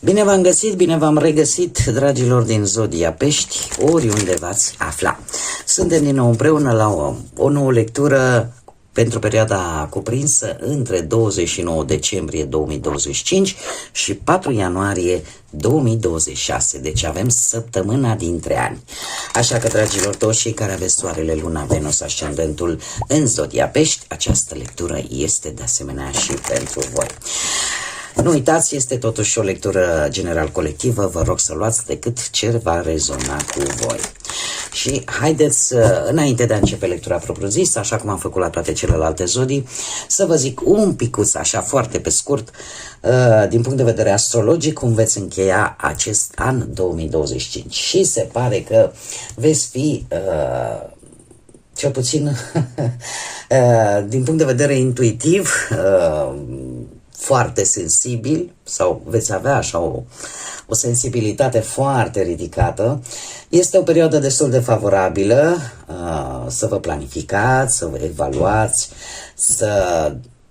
Bine v-am găsit, bine v-am regăsit, dragilor din Zodia Pești, oriunde v-ați afla. Suntem din nou împreună la o nouă lectură pentru perioada cuprinsă între 29 decembrie 2025 și 4 ianuarie 2026. Deci avem săptămâna dintre ani. Așa că, dragilor, toți cei care aveți soarele, luna, Venus, ascendentul în Zodia Pești, această lectură este de asemenea și pentru voi. Nu uitați, este totuși o lectură general colectivă, vă rog să luați decât ce va rezona cu voi. Și haideți, înainte de a începe lectura propriu-zisă, așa cum am făcut la toate celelalte zodii, să vă zic un picuț, așa foarte pe scurt, din punct de vedere astrologic, cum veți încheia acest an 2025. Și se pare că veți fi, cel puțin din punct de vedere intuitiv, foarte sensibil sau veți avea așa o sensibilitate foarte ridicată. Este o perioadă destul de favorabilă să vă planificați, să vă evaluați, să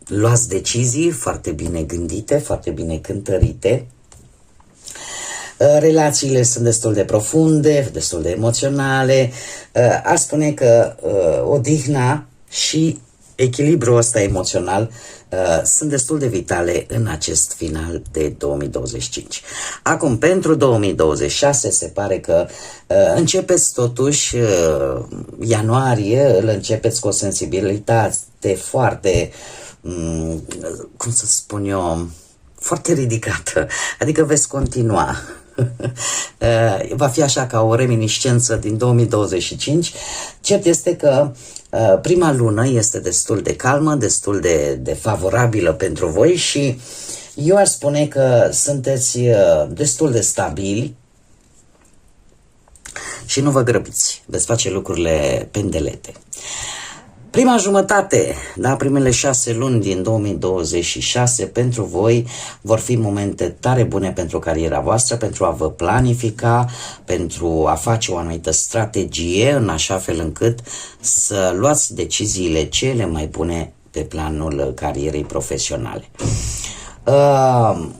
luați decizii foarte bine gândite, foarte bine cântărite. Relațiile sunt destul de profunde, destul de emoționale. Aș spune că odihna și echilibrul ăsta emoțional sunt destul de vitale în acest final de 2025. Acum, pentru 2026 se pare că începeți totuși ianuarie, îl începeți cu o sensibilitate foarte, cum să spun eu, foarte ridicată, adică veți continua. Va fi așa ca o reminiscență din 2025. Cert este că prima lună este destul de calmă, destul de favorabilă pentru voi și eu aș spune că sunteți destul de stabili și nu vă grăbiți, veți face lucrurile pendelete. Prima jumătate, da, primele 6 luni din 2026 pentru voi vor fi momente tare bune pentru cariera voastră, pentru a vă planifica, pentru a face o anumită strategie în așa fel încât să luați deciziile cele mai bune pe planul carierei profesionale.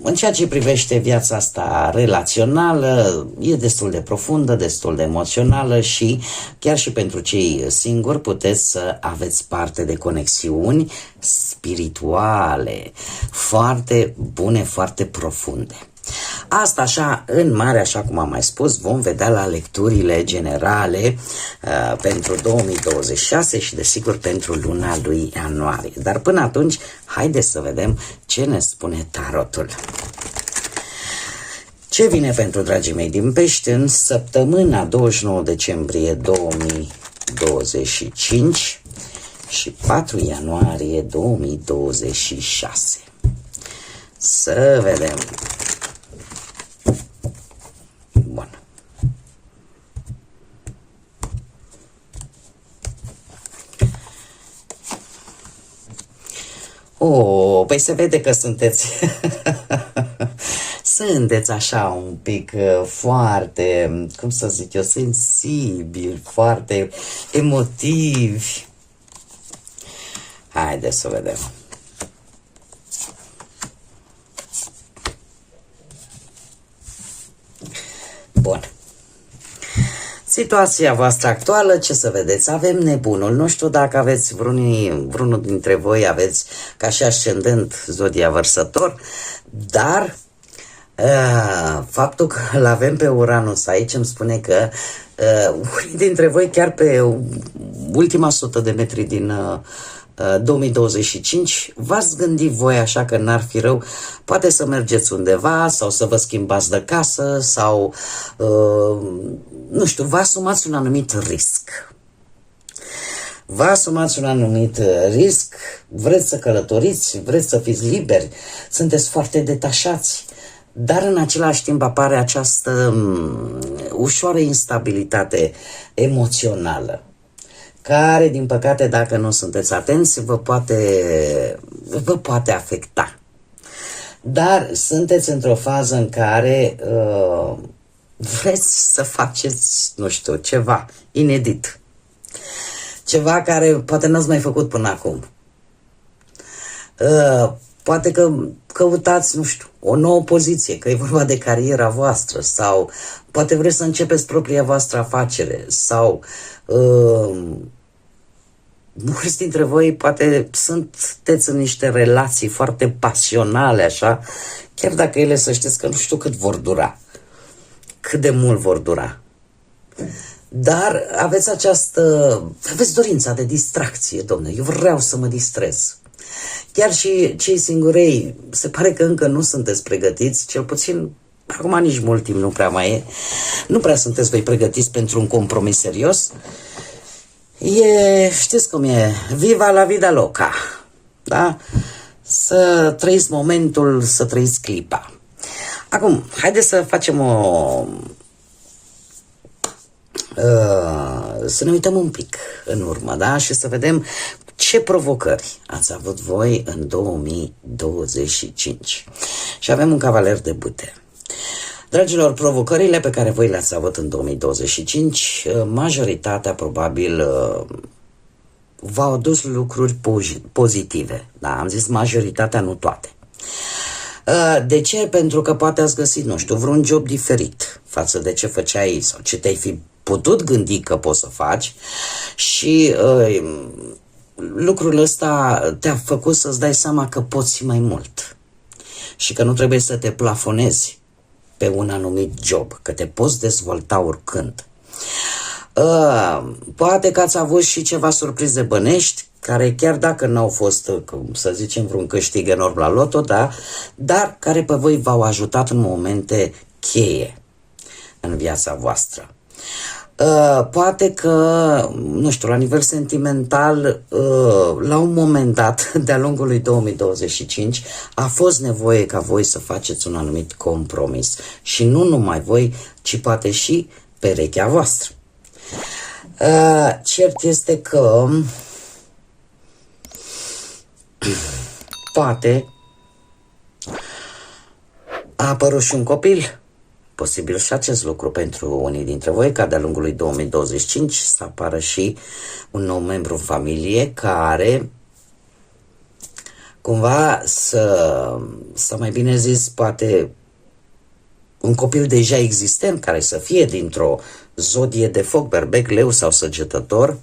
În ceea ce privește viața asta relațională, e destul de profundă, destul de emoțională și chiar și pentru cei singuri puteți să aveți parte de conexiuni spirituale foarte bune, foarte profunde. Asta așa, în mare, așa cum am mai spus, vom vedea la lecturile generale pentru 2026 și desigur pentru luna lui ianuarie. Dar până atunci, haideți să vedem ce ne spune tarotul. Ce vine pentru dragii mei din Pești în săptămâna 29 decembrie 2025 și 4 ianuarie 2026. Să vedem. Bun. Păi se vede că sunteți sunteți așa un pic foarte, cum să zic eu, sensibili, foarte emotivi. Haideți să vedem. Bun. Situația voastră actuală, ce să vedeți? Avem nebunul. Nu știu dacă aveți vreunul dintre voi aveți ca și ascendent Zodia Vărsător, dar faptul că îl avem pe Uranus aici îmi spune că unii dintre voi chiar pe ultima 100 de metri din 2025 v-ați gândit voi așa că n-ar fi rău poate să mergeți undeva sau să vă schimbați de casă sau nu știu, vă asumați un anumit risc. Vă asumați un anumit risc, vreți să călătoriți, vreți să fiți liberi, sunteți foarte detașați, dar în același timp apare această ușoară instabilitate emoțională, care, din păcate, dacă nu sunteți atenți, vă poate afecta. Dar sunteți într-o fază în care vreți să faceți, nu știu, ceva inedit. Ceva care poate n-ați mai făcut până acum. Poate că căutați, nu știu, o nouă poziție, că e vorba de cariera voastră, sau poate vreți să începeți propria voastră afacere, sau mulți dintre voi poate sunteți în niște relații foarte pasionale, așa, chiar dacă ele, să știți că nu știu cât vor dura, cât de mult vor dura. Dar aveți dorința de distracție, domne, eu vreau să mă distrez. Chiar și cei singurei, se pare că încă nu sunteți pregătiți, cel puțin, acum nici mult timp nu prea mai e, nu prea sunteți voi pregătiți pentru un compromis serios. Știți cum e, viva la vida loca, da? Să trăiți momentul, să trăiți clipa. Acum, haideți să facem să ne uităm un pic în urmă, da? Și să vedem ce provocări ați avut voi în 2025. Și avem un cavaler de bâte. Dragilor, provocările pe care voi le-ați avut în 2025, majoritatea probabil v-au adus lucruri pozitive. Da, am zis majoritatea, nu toate. De ce? Pentru că poate ați găsit, nu știu, vreun job diferit față de ce făceai sau ce te-ai fi putut gândi că poți să faci și lucrul ăsta te-a făcut să-ți dai seama că poți mai mult și că nu trebuie să te plafonezi pe un anumit job, că te poți dezvolta oricând. Poate că ați avut și ceva surprize bănești, care chiar dacă n-au fost, să zicem, vreun câștig enorm la loto, da, dar care pe voi v-au ajutat în momente cheie în viața voastră. Poate că, nu știu, la nivel sentimental, la un moment dat, de-a lungul lui 2025, a fost nevoie ca voi să faceți un anumit compromis. Și nu numai voi, ci poate și perechea voastră. Cert este că poate a apărut și un copil. Posibil și acest lucru pentru unii dintre voi, ca de-a lungul lui 2025 să apară și un nou membru în familie care cumva să mai bine zis, poate un copil deja existent care să fie dintr-o zodie de foc, berbec, leu sau săgetător,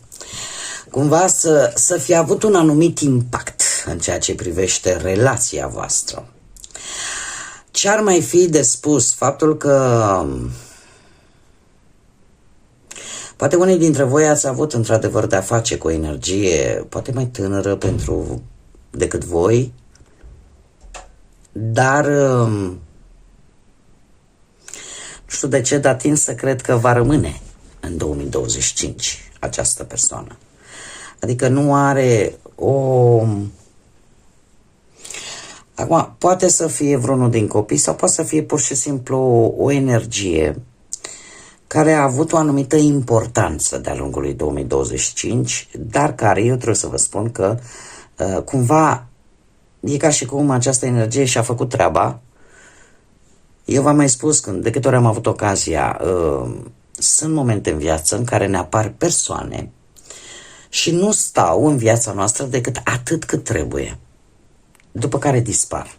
cumva să fie avut un anumit impact în ceea ce privește relația voastră. Ce-ar mai fi de spus? Faptul că poate unii dintre voi ați avut într-adevăr de-a face cu o energie poate mai tânără decât voi, dar nu știu de ce, dar tind să cred că va rămâne în 2025 această persoană. Adică nu are Acum, poate să fie vreunul din copii sau poate să fie pur și simplu o energie care a avut o anumită importanță de-a lungul lui 2025, dar care eu trebuie să vă spun că cumva e ca și cum această energie și-a făcut treaba. Eu v-am mai spus de câte ori am avut ocazia, sunt momente în viață în care ne apar persoane și nu stau în viața noastră decât atât cât trebuie, după care dispar.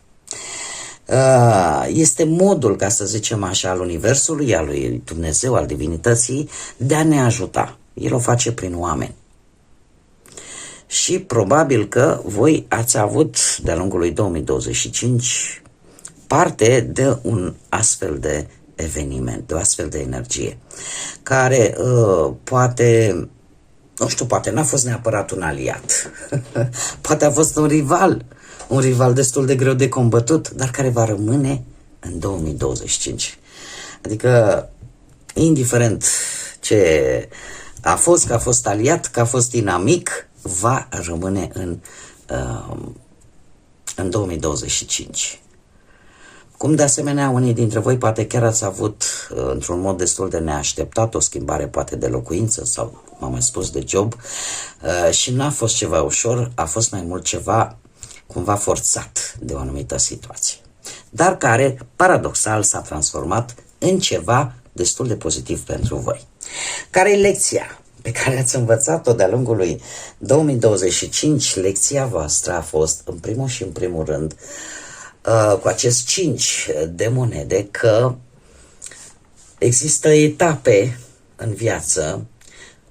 Este modul, ca să zicem așa, al Universului, al lui Dumnezeu, al divinității, de a ne ajuta. El o face prin oameni. Și probabil că voi ați avut, de-a lungul lui 2025, parte de un astfel de eveniment, de o astfel de energie, care poate, nu știu, poate n-a fost neapărat un aliat, poate a fost un rival destul de greu de combătut, dar care va rămâne în 2025. Adică, indiferent ce a fost, că a fost aliat, că a fost inamic, va rămâne în 2025. Cum de asemenea unii dintre voi poate chiar ați avut într-un mod destul de neașteptat o schimbare poate de locuință sau, m-am mai spus, de job și n-a fost ceva ușor, a fost mai mult ceva cumva forțat de o anumită situație, dar care, paradoxal, s-a transformat în ceva destul de pozitiv pentru voi. Care e lecția pe care ați învățat-o de-a lungul lui 2025? Lecția voastră a fost, în primul și în primul rând, cu acest 5 de monede, că există etape în viață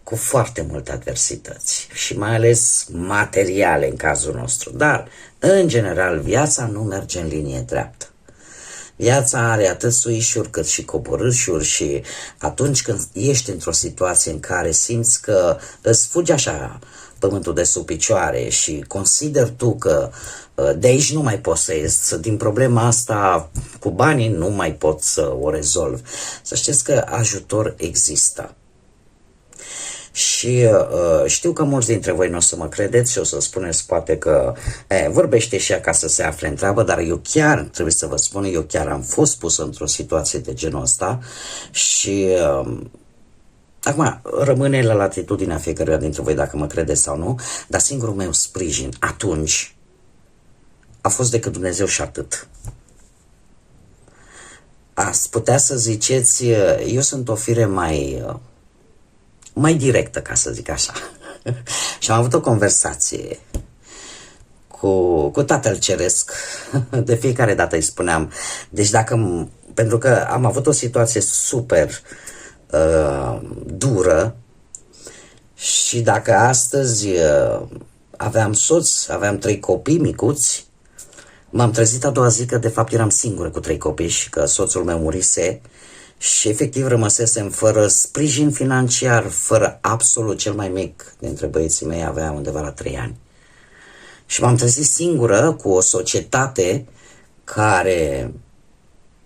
cu foarte multe adversități și mai ales materiale în cazul nostru, dar în general viața nu merge în linie dreaptă. Viața are atât suișuri cât și coborâșuri și atunci când ești într-o situație în care simți că îți fuge așa pământul de sub picioare și consideri tu că de aici nu mai poți să ieși, din problema asta cu banii nu mai poți să o rezolvi, să știți că ajutor există. Și știu că mulți dintre voi nu o să mă credeți și o să spuneți poate că vorbește și ea ca să se afle în treabă, dar eu chiar, trebuie să vă spun, eu chiar am fost pus într-o situație de genul ăsta și acum rămâne la latitudinea fiecăruia dintre voi dacă mă credeți sau nu, dar singurul meu sprijin atunci a fost decât Dumnezeu și atât. Ați putea să ziceți, eu sunt o fire mai directă, ca să zic așa. Și am avut o conversație cu Tatăl Ceresc. De fiecare dată îi spuneam, deci pentru că am avut o situație super dură și dacă astăzi aveam soț, aveam 3 copii micuți, m-am trezit a doua zi că de fapt eram singură cu 3 copii și că soțul meu murise și efectiv rămăsesem fără sprijin financiar, fără absolut cel mai mic dintre băieții mei, avea undeva la 3 ani. Și m-am trezit singură cu o societate care,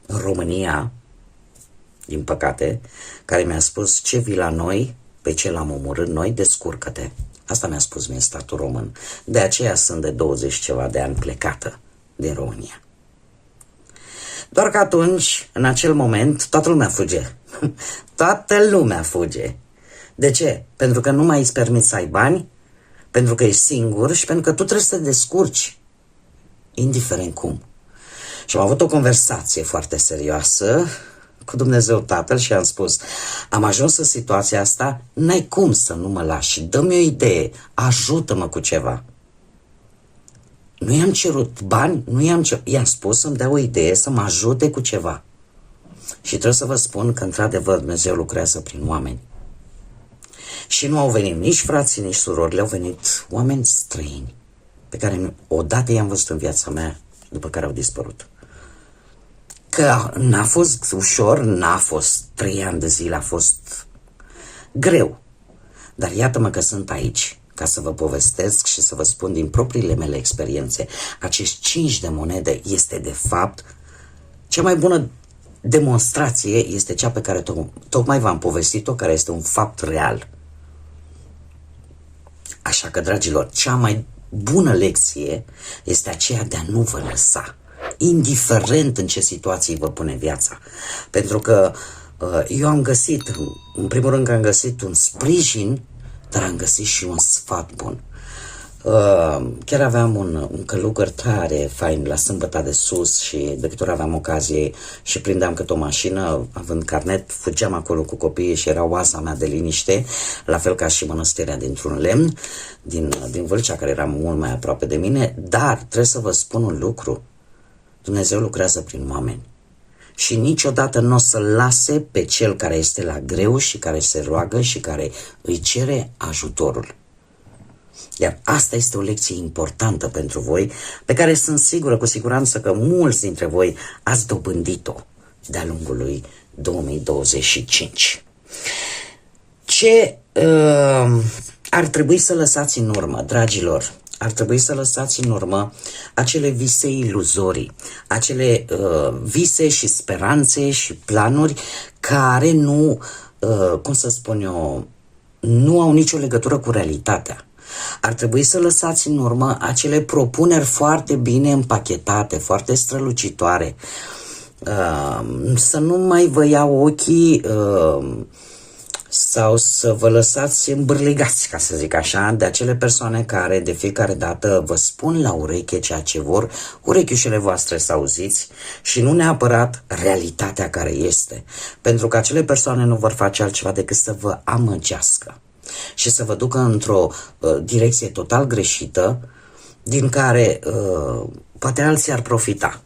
în România, din păcate, care mi-a spus ce vii la noi, pe ce l-am omorât noi, descurcă-te. Asta mi-a spus mie statul român. De aceea sunt de 20 ceva de ani plecată din România. Doar că atunci, în acel moment, toată lumea fuge. Toată lumea fuge. De ce? Pentru că nu mai îți permiți să ai bani, pentru că ești singur și pentru că tu trebuie să te descurci, indiferent cum. Și am avut o conversație foarte serioasă cu Dumnezeu Tatăl și am spus, am ajuns în situația asta, n-ai cum să nu mă lași, dă-mi o idee, ajută-mă cu ceva. Nu i-am cerut bani, i-am spus să-mi dea o idee, să mă ajute cu ceva. Și trebuie să vă spun că într-adevăr Dumnezeu lucrează prin oameni. Și nu au venit nici frații, nici surorile, au venit oameni străini, pe care odată i-am văzut în viața mea, după care au dispărut. Că n-a fost ușor, n-a fost 3 ani de zile, a fost greu. Dar iată-mă că sunt aici, ca să vă povestesc și să vă spun din propriile mele experiențe. Acești 5 de monede este de fapt cea mai bună demonstrație, este cea pe care tocmai v-am povestit-o, care este un fapt real. Așa că, dragilor, cea mai bună lecție este aceea de a nu vă lăsa, indiferent în ce situații vă pune viața. Pentru că eu am găsit, în primul rând că am găsit un sprijin, dar am găsit și un sfat bun. Chiar aveam un călugăr tare fain la Sâmbăta de Sus și de câte ori aveam ocazie și prindeam câte o mașină, având carnet, fugeam acolo cu copiii și era oaza mea de liniște, la fel ca și mănăstirea dintr-un lemn, din Vâlcea, care era mult mai aproape de mine, dar trebuie să vă spun un lucru, Dumnezeu lucrează prin oameni. Și niciodată nu o să lase pe cel care este la greu și care se roagă și care îi cere ajutorul. Iar asta este o lecție importantă pentru voi, pe care sunt sigură, cu siguranță că mulți dintre voi ați dobândit-o de-a lungul lui 2025. Ce ar trebui să lăsați în urmă, dragilor? Ar trebui să lăsați în urmă acele vise iluzorii, acele vise și speranțe și planuri care nu, cum să spun eu, nu au nicio legătură cu realitatea. Ar trebui să lăsați în urmă acele propuneri foarte bine împachetate, foarte strălucitoare, să nu mai vă iau ochii sau să vă lăsați îmbârligați, ca să zic așa, de acele persoane care de fiecare dată vă spun la ureche ceea ce vor urechiușele voastre să auziți și nu neapărat realitatea care este. Pentru că acele persoane nu vor face altceva decât să vă amăgească și să vă ducă într-o direcție total greșită, din care poate alții ar profita.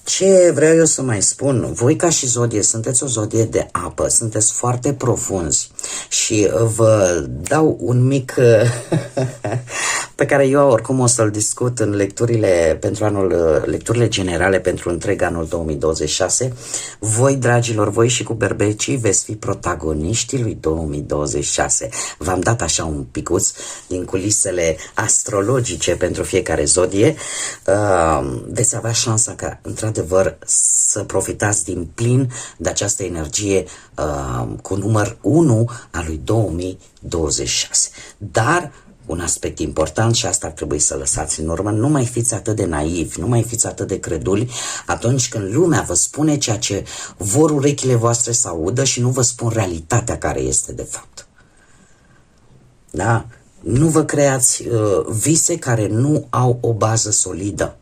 Ce vreau eu să mai spun, voi ca și zodie sunteți o zodie de apă, sunteți foarte profunzi și vă dau un mic pe care eu oricum o să-l discut în lecturile pentru lecturile generale pentru întreg anul 2026. Voi, dragilor, voi și cu berbecii veți fi protagoniștii lui 2026. V-am dat așa un picuț din culisele astrologice pentru fiecare zodie. Veți avea șansa ca, într-adevăr, să profitați din plin de această energie cu număr 1 a lui 2026. Dar un aspect important, și asta ar trebui să lăsați în urmă, nu mai fiți atât de naivi, nu mai fiți atât de creduli atunci când lumea vă spune ceea ce vor urechile voastre să audă și nu vă spun realitatea care este de fapt. Da? Nu vă creați vise care nu au o bază solidă.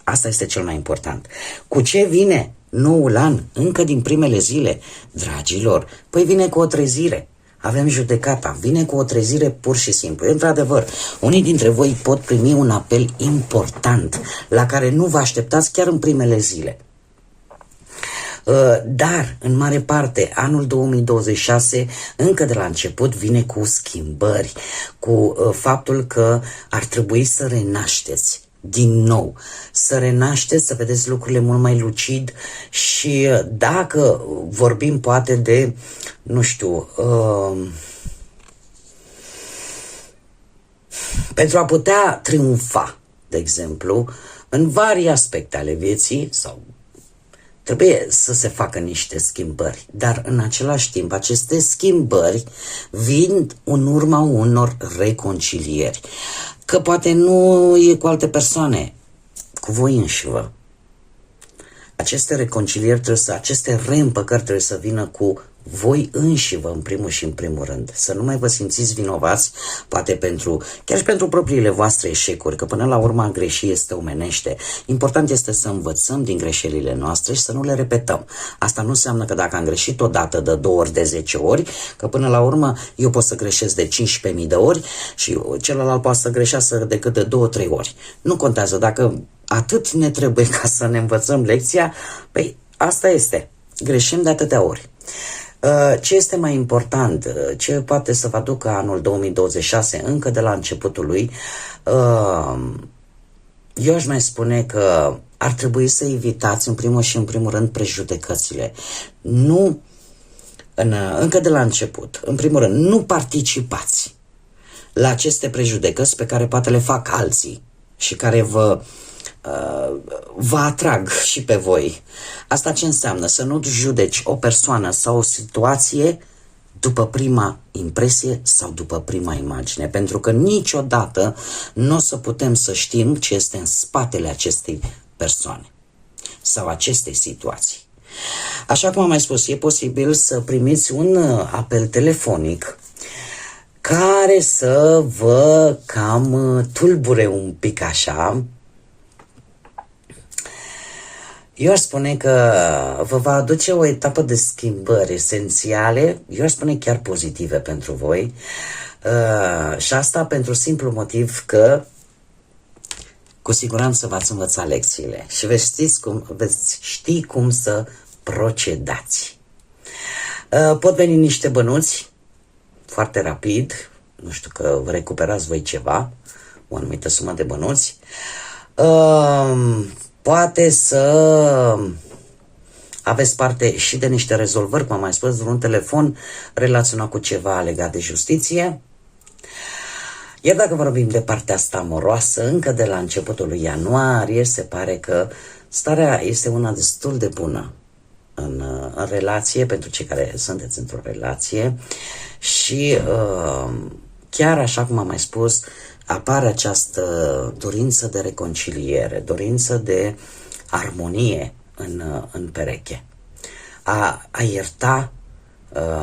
Asta este cel mai important. Cu ce vine noul an? Încă din primele zile, dragilor, păi vine cu o trezire. Avem judecata, vine cu o trezire pur și simplu. Într-adevăr, unii dintre voi pot primi un apel important la care nu vă așteptați chiar în primele zile. Dar, în mare parte, anul 2026, încă de la început, vine cu schimbări, cu faptul că ar trebui să renașteți din nou, să renașteți, să vedeți lucrurile mult mai lucid și dacă vorbim poate de, nu știu, pentru a putea triumfa, de exemplu, în vari aspecte ale vieții, sau trebuie să se facă niște schimbări, dar în același timp aceste schimbări vin în urma unor reconcilieri. Că poate nu e cu alte persoane, cu voi înșivă. Aceste reconcilieri aceste reîmpăcări trebuie să vină cu voi înșivă, în primul și în primul rând. Să nu mai vă simțiți vinovați, poate chiar și pentru propriile voastre eșecuri, că până la urmă a greși este omenește. Important este să învățăm din greșelile noastre și să nu le repetăm. Asta nu înseamnă că dacă am greșit o dată, de 2 ori, de 10 ori, că până la urmă eu pot să greșesc de 15.000 de ori și celălalt poate să greșească decât de 2-3 ori. Nu contează, dacă atât ne trebuie ca să ne învățăm lecția, păi asta este, greșim de atâtea ori. Ce este mai important, ce poate să vă aducă anul 2026 încă de la începutul lui, eu aș mai spune că ar trebui să evitați în primul și în primul rând prejudecățile. Încă de la început, în primul rând, nu participați la aceste prejudecăți pe care poate le fac alții și care vă atrag și pe voi. Asta ce înseamnă? Să nu judeci o persoană sau o situație după prima impresie sau după prima imagine, pentru că niciodată nu o să putem să știm ce este în spatele acestei persoane sau acestei situații. Așa cum am mai spus, e posibil să primiți un apel telefonic care să vă cam tulbure un pic așa. Eu aș spune că vă va aduce o etapă de schimbări esențiale, eu aș spune chiar pozitive pentru voi, și asta pentru simplu motiv că cu siguranță v-ați învățat lecțiile și veți ști cum să procedați. Pot veni niște bănuți foarte rapid, nu știu că vă recuperați voi ceva, o anumită sumă de bănuți, poate să aveți parte și de niște rezolvări, cum am mai spus, un telefon relaționat cu ceva legat de justiție. Iar dacă vorbim de partea asta amoroasă, încă de la începutul lui ianuarie, se pare că starea este una destul de bună în relație, pentru cei care sunteți într-o relație și chiar așa cum am mai spus, apare această dorință de reconciliere, dorință de armonie în pereche. A ierta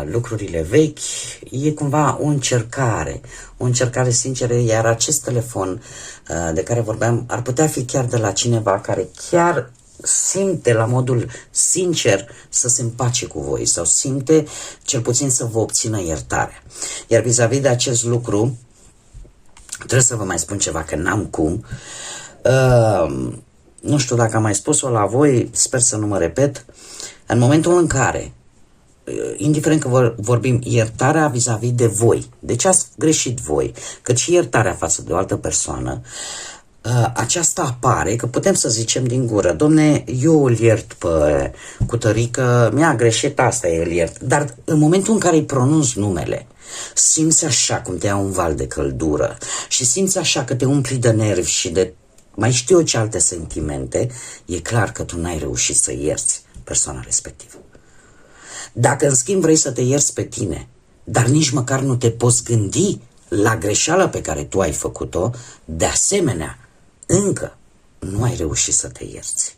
lucrurile vechi e cumva o încercare sinceră, iar acest telefon de care vorbeam ar putea fi chiar de la cineva care chiar simte la modul sincer să se împace cu voi sau simte cel puțin să vă obțină iertarea. Iar vis-a-vis de acest lucru trebuie să vă mai spun ceva, că n-am cum. Nu știu dacă am mai spus-o la voi, sper să nu mă repet. În momentul în care, indiferent că vorbim iertarea vis-a-vis de voi, de ce ați greșit voi, cât și iertarea față de o altă persoană, aceasta apare, că putem să zicem din gură, domne, eu îl iert pe cutărică, mi-a greșit asta, îl iert. Dar în momentul în care îi pronunți numele, simți așa cum te ia un val de căldură și simți așa că te umpli de nervi și de mai știu eu ce alte sentimente, e clar că tu n-ai reușit să ierți persoana respectivă. Dacă în schimb vrei să te ierți pe tine, dar nici măcar nu te poți gândi la greșeala pe care tu ai făcut-o, de asemenea, încă nu ai reușit să te ierți.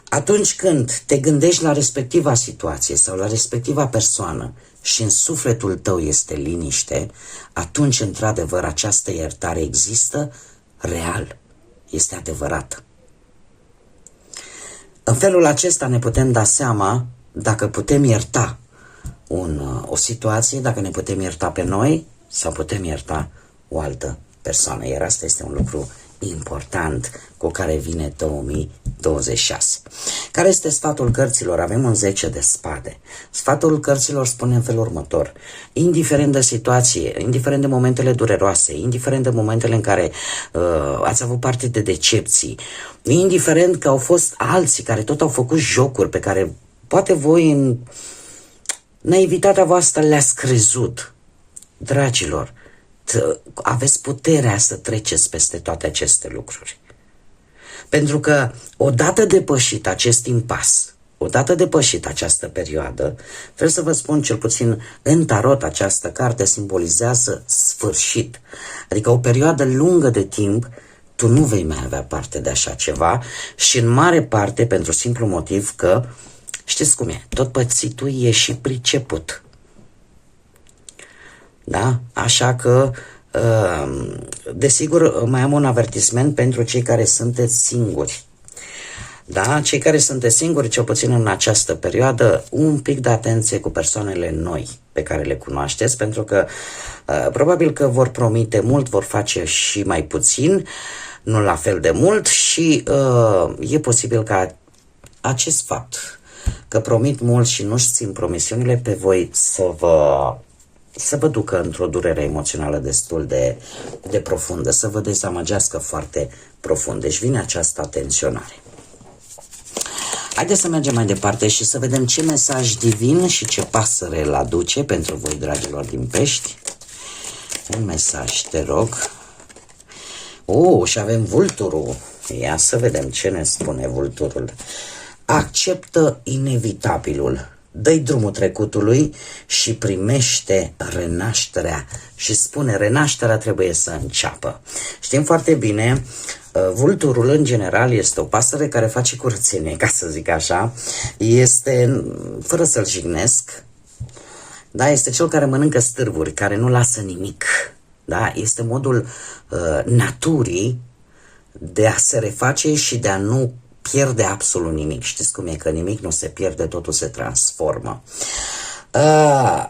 Atunci când te gândești la respectiva situație sau la respectiva persoană și în sufletul tău este liniște, atunci, într-adevăr, această iertare există real, este adevărată. În felul acesta ne putem da seama dacă putem ierta o situație, dacă ne putem ierta pe noi sau putem ierta o altă persoană. Iar asta este un lucru important cu care vine 2026. Care este sfatul cărților? Avem un 10 de spade. Sfatul cărților spune în felul următor: indiferent de situație, indiferent de momentele dureroase, indiferent de momentele în care ați avut parte de decepții, indiferent că au fost alții care tot au făcut jocuri pe care poate voi în naivitatea voastră le-ați crezut, dragilor, aveți puterea să treceți peste toate aceste lucruri. Pentru că odată depășit acest impas, odată depășit această perioadă, trebuie să vă spun, cel puțin în tarot, această carte simbolizează sfârșit. Adică o perioadă lungă de timp tu nu vei mai avea parte de așa ceva și în mare parte pentru simplu motiv că, știți cum e, tot pățitul e și priceput. Da? Așa că, desigur, mai am un avertisment pentru cei care sunteți singuri. Da? Cei care sunteți singuri, cel puțin în această perioadă, un pic de atenție cu persoanele noi pe care le cunoașteți, pentru că probabil că vor promite mult, vor face și mai puțin, nu la fel de mult și e posibil ca acest fapt, că promit mult și nu-și țin promisiunile, pe voi să vă ducă într-o durere emoțională destul de profundă, să vă dezamăgească foarte profund. Deci vine această atenționare. Haideți să mergem mai departe și să vedem ce mesaj divin și ce pasăre îl aduce pentru voi, dragilor din Pești. Un mesaj, te rog. Și avem vulturul. Ia să vedem ce ne spune vulturul. Acceptă inevitabilul. Dă-i drumul trecutului și primește renașterea. Și spune, renașterea trebuie să înceapă. Știm foarte bine, vulturul în general este o pasăre care face curățenie, ca să zic așa. Este, fără să-l jignesc, da, este cel care mănâncă stârvuri, care nu lasă nimic. Da? Este modul naturii de a se reface și de a nu pierde absolut nimic. Știți cum e, că nimic nu se pierde, totul se transformă.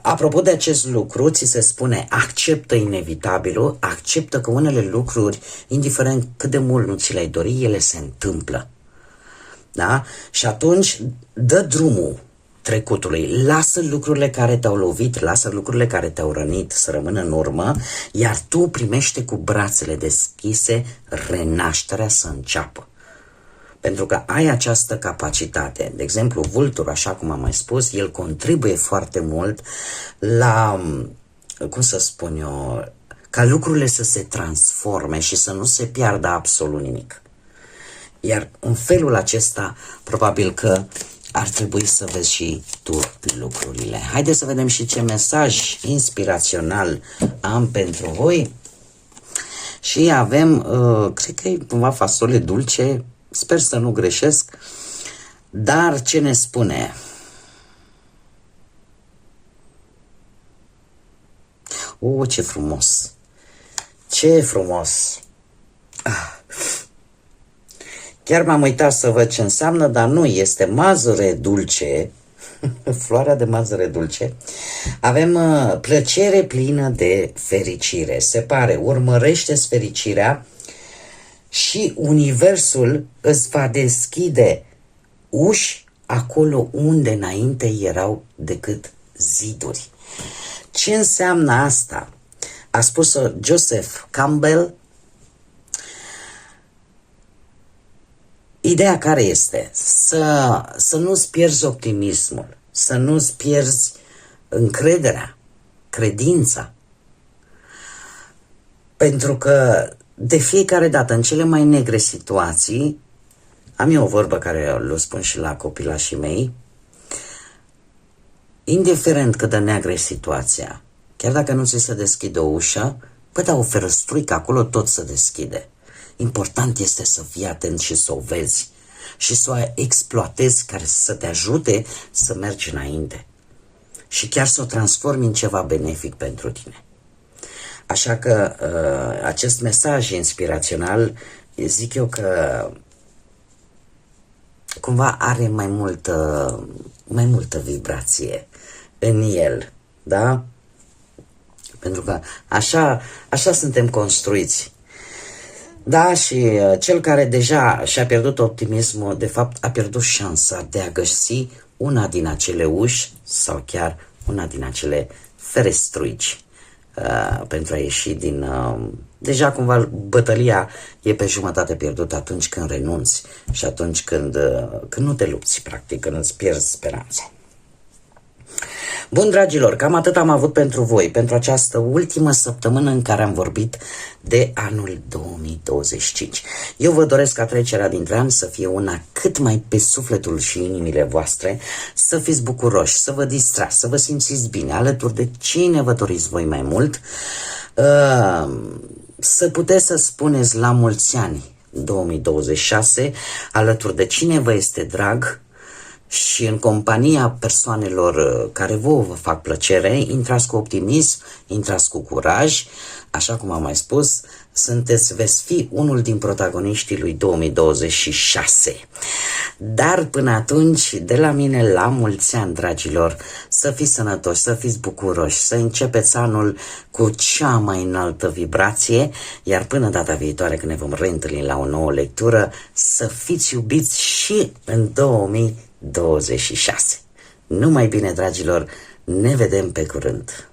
Apropo de acest lucru, ți se spune, acceptă inevitabilul, acceptă că unele lucruri, indiferent cât de mult nu ți le-ai dori, ele se întâmplă. Da? Și atunci dă drumul trecutului, lasă lucrurile care te-au lovit, lasă lucrurile care te-au rănit să rămână în urmă, iar tu primește cu brațele deschise renașterea să înceapă. Pentru că ai această capacitate. De exemplu, vulturul, așa cum am mai spus, el contribuie foarte mult la, cum să spun eu, ca lucrurile să se transforme și să nu se piardă absolut nimic. Iar în felul acesta, probabil că ar trebui să vezi și tu lucrurile. Haideți să vedem și ce mesaj inspirațional am pentru voi. Și avem, cred că e cumva fasole dulce, Sper să nu greșesc, dar ce ne spune? Ce frumos! Ce frumos! Chiar m-am uitat să văd ce înseamnă, dar nu, este mazăre dulce, floarea de mazăre dulce. Avem plăcere plină de fericire. Se pare, urmărește-ți fericirea și universul îți va deschide uși acolo unde înainte erau decât ziduri. Ce înseamnă asta? A spus-o Joseph Campbell. Ideea care este? Să nu-ți pierzi optimismul, să nu-ți pierzi încrederea, credința. Pentru că de fiecare dată, în cele mai negre situații, am eu o vorbă care le spun și la copilașii mei, indiferent cât de neagră e situația, chiar dacă nu ți se deschide o ușă, dar o ferăstruică acolo tot se deschide. Important este să fii atent și să o vezi și să o exploatezi, care să te ajute să mergi înainte și chiar să o transformi în ceva benefic pentru tine. Așa că acest mesaj inspirațional, zic eu că cumva are mai multă vibrație în el, da? Pentru că așa suntem construiți. Da, și cel care deja și-a pierdut optimismul, de fapt a pierdut șansa de a găsi una din acele uși sau chiar una din acele ferestruici pentru a ieși din... deja cumva bătălia e pe jumătate pierdută atunci când renunți și atunci când nu te lupți, practic, când îți pierzi speranța. Bun, dragilor, cam atât am avut pentru voi, pentru această ultimă săptămână în care am vorbit de anul 2025. Eu vă doresc ca trecerea dintre ani să fie una cât mai pe sufletul și inimile voastre, să fiți bucuroși, să vă distrați, să vă simțiți bine, alături de cine vă doriți voi mai mult, să puteți să spuneți la mulți ani 2026, alături de cine vă este drag, și în compania persoanelor care vă fac plăcere, intrați cu optimism, intrați cu curaj, așa cum am mai spus, veți fi unul din protagoniștii lui 2026. Dar până atunci, de la mine la mulți ani, dragilor, să fiți sănătoși, să fiți bucuroși, să începeți anul cu cea mai înaltă vibrație, iar până data viitoare când ne vom reîntâlni la o nouă lectură, să fiți iubiți și în 2026. Numai bine, dragilor, ne vedem pe curând!